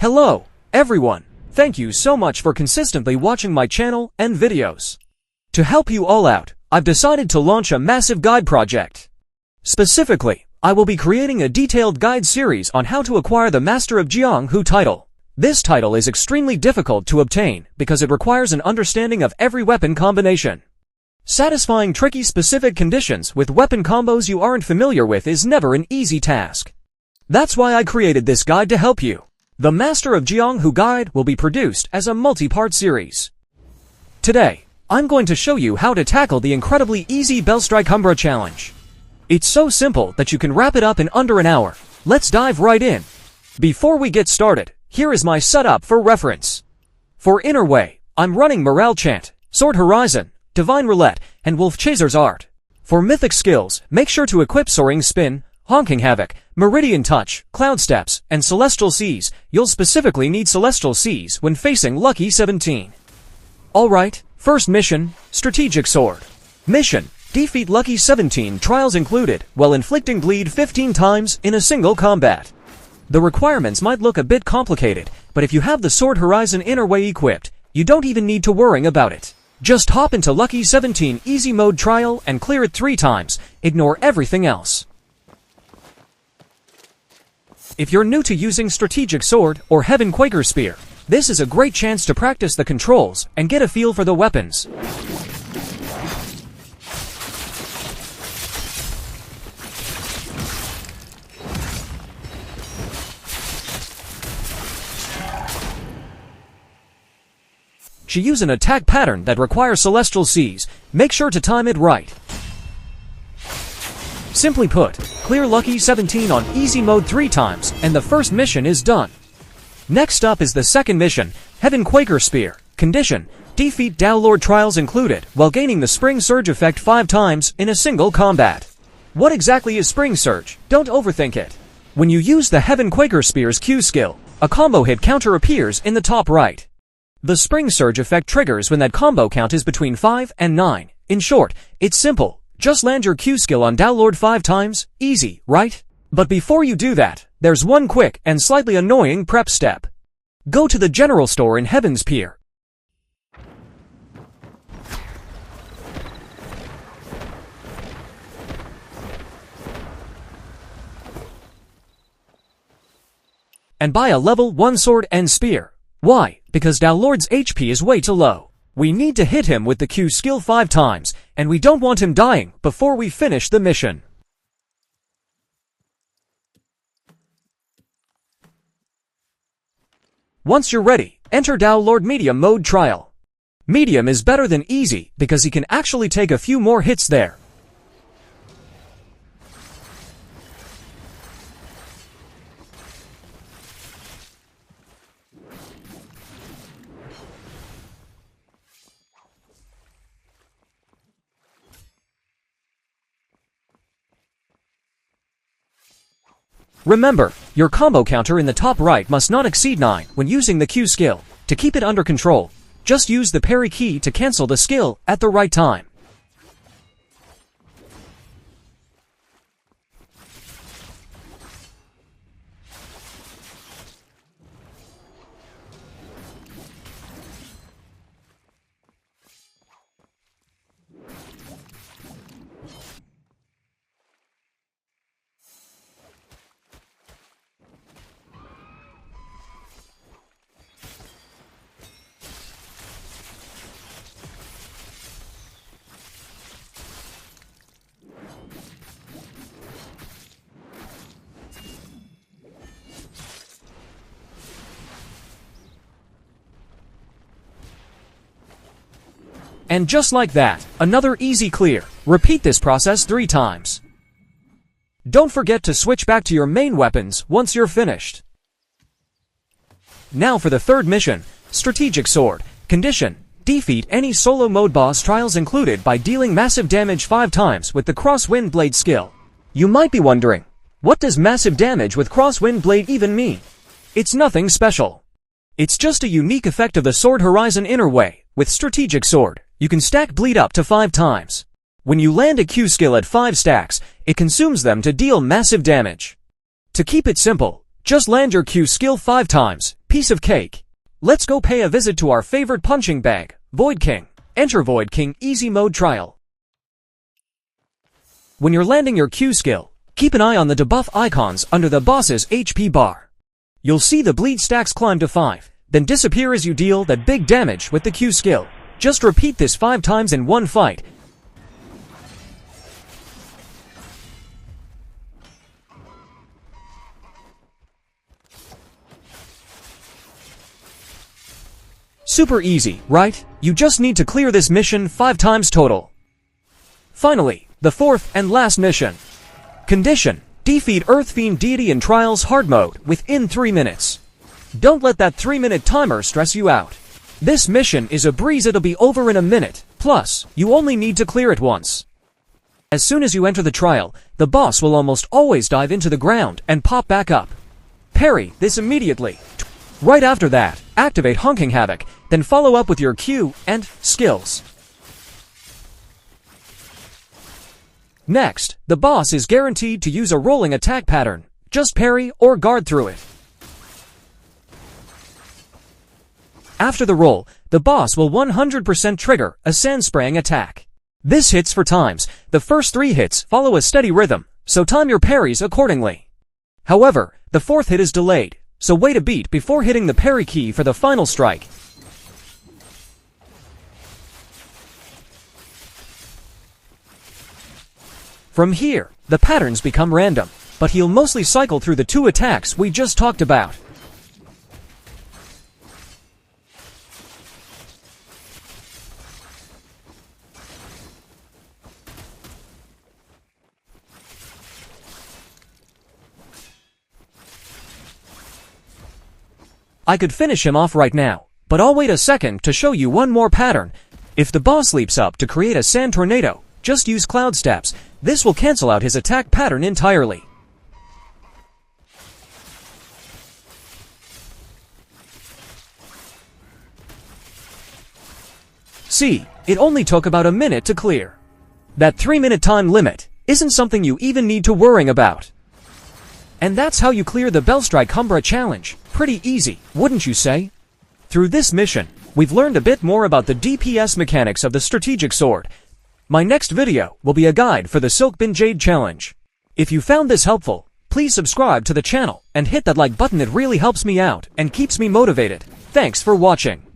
Hello, everyone. Thank you so much for consistently watching my channel and videos. To help you all out, I've decided to launch a massive guide project. Specifically, I will be creating a detailed guide series on how to acquire the Master of Jianghu title. This title is extremely difficult to obtain because it requires an understanding of every weapon combination. Satisfying tricky specific conditions with weapon combos you aren't familiar with is never an easy task. That's why I created this guide to help you. The Master of Jianghu guide will be produced as a multi-part series. Today, I'm going to show you how to tackle the incredibly easy Bellstrike-Umbra challenge. It's so simple that you can wrap it up in under an hour. Let's dive right in. Before we get started, here is my setup for reference. For innerway, I'm running Morale Chant, Sword Horizon, Divine Roulette, and Wolf Chaser's Art. For Mythic Skills, make sure to equip Soaring Spin, Honking Havoc, Meridian Touch, Cloud Steps, and Celestial Seas. You'll specifically need Celestial Seas when facing Lucky 17. Alright, first mission, Strategic Sword. Mission, defeat Lucky 17 trials included, while inflicting bleed 15 times in a single combat. The requirements might look a bit complicated, but if you have the Sword Horizon Innerway equipped, you don't even need to worry about it. Just hop into Lucky 17 Easy Mode trial and clear it 3 times, ignore everything else. If you're new to using Strategic Sword or Heaven Quaker Spear, this is a great chance to practice the controls and get a feel for the weapons. To use an attack pattern that requires Celestial Seas, make sure to time it right. Simply put, clear Lucky 17 on easy mode 3 times, and the first mission is done. Next up is the second mission, Heaven Quaker Spear. Condition, defeat Dao Lord trials included, while gaining the Spring Surge effect 5 times in a single combat. What exactly is Spring Surge? Don't overthink it. When you use the Heaven Quaker Spear's Q skill, a combo hit counter appears in the top right. The Spring Surge effect triggers when that combo count is between 5 and 9. In short, it's simple. Just land your Q skill on Dao Lord 5 times, easy, right? But before you do that, there's one quick and slightly annoying prep step. Go to the general store in Heaven's Pier. And buy a level 1 sword and spear. Why? Because Dao Lord's HP is way too low. We need to hit him with the Q skill 5 times, and we don't want him dying before we finish the mission. Once you're ready, enter Dao Lord Medium Mode Trial. Medium is better than easy because he can actually take a few more hits there. Remember, your combo counter in the top right must not exceed 9 when using the Q skill. To keep it under control, just use the parry key to cancel the skill at the right time. And just like that, another easy clear. Repeat this process 3 times. Don't forget to switch back to your main weapons once you're finished. Now for the third mission, Strategic Sword. Condition, defeat any solo mode boss trials included by dealing massive damage 5 times with the Crosswind Blade skill. You might be wondering, what does massive damage with Crosswind Blade even mean? It's nothing special. It's just a unique effect of the Sword Horizon Innerway. With Strategic Sword, you can stack bleed up to 5 times. When you land a Q skill at 5 stacks, it consumes them to deal massive damage. To keep it simple, just land your Q skill 5 times, Piece of cake. Let's go pay a visit to our favorite punching bag, Void King. Enter Void King Easy Mode Trial. When you're landing your Q skill, keep an eye on the debuff icons under the boss's HP bar. You'll see the bleed stacks climb to 5, then disappear as you deal that big damage with the Q skill. Just repeat this 5 times in one fight. Super easy, right? You just need to clear this mission 5 times total. Finally, the 4th and last mission. Condition: defeat Earth Fiend Deity in Trials Hard Mode within 3 minutes. Don't let that 3-minute timer stress you out. This mission is a breeze, it'll be over in a minute, plus, you only need to clear it once. As soon as you enter the trial, the boss will almost always dive into the ground and pop back up. Parry this immediately. Right after that, activate Honking Havoc, then follow up with your Q and skills. Next, the boss is guaranteed to use a rolling attack pattern. Just parry or guard through it. After the roll, the boss will 100% trigger a sand spraying attack. This hits 4 times. The first 3 hits follow a steady rhythm, so time your parries accordingly. However, the 4th hit is delayed, so wait a beat before hitting the parry key for the final strike. From here, the patterns become random, but he'll mostly cycle through the 2 attacks we just talked about. I could finish him off right now, but I'll wait a second to show you one more pattern. If the boss leaps up to create a sand tornado, just use cloud steps. This will cancel out his attack pattern entirely. See, it only took about a minute to clear. That 3-minute time limit isn't something you even need to worry about. And that's how you clear the Bellstrike-Umbra challenge. Pretty easy, wouldn't you say? Through this mission, we've learned a bit more about the DPS mechanics of the strategic sword. My next video will be a guide for the Silkbin Jade challenge. If you found this helpful, please subscribe to the channel and hit that like button, it really helps me out and keeps me motivated. Thanks for watching.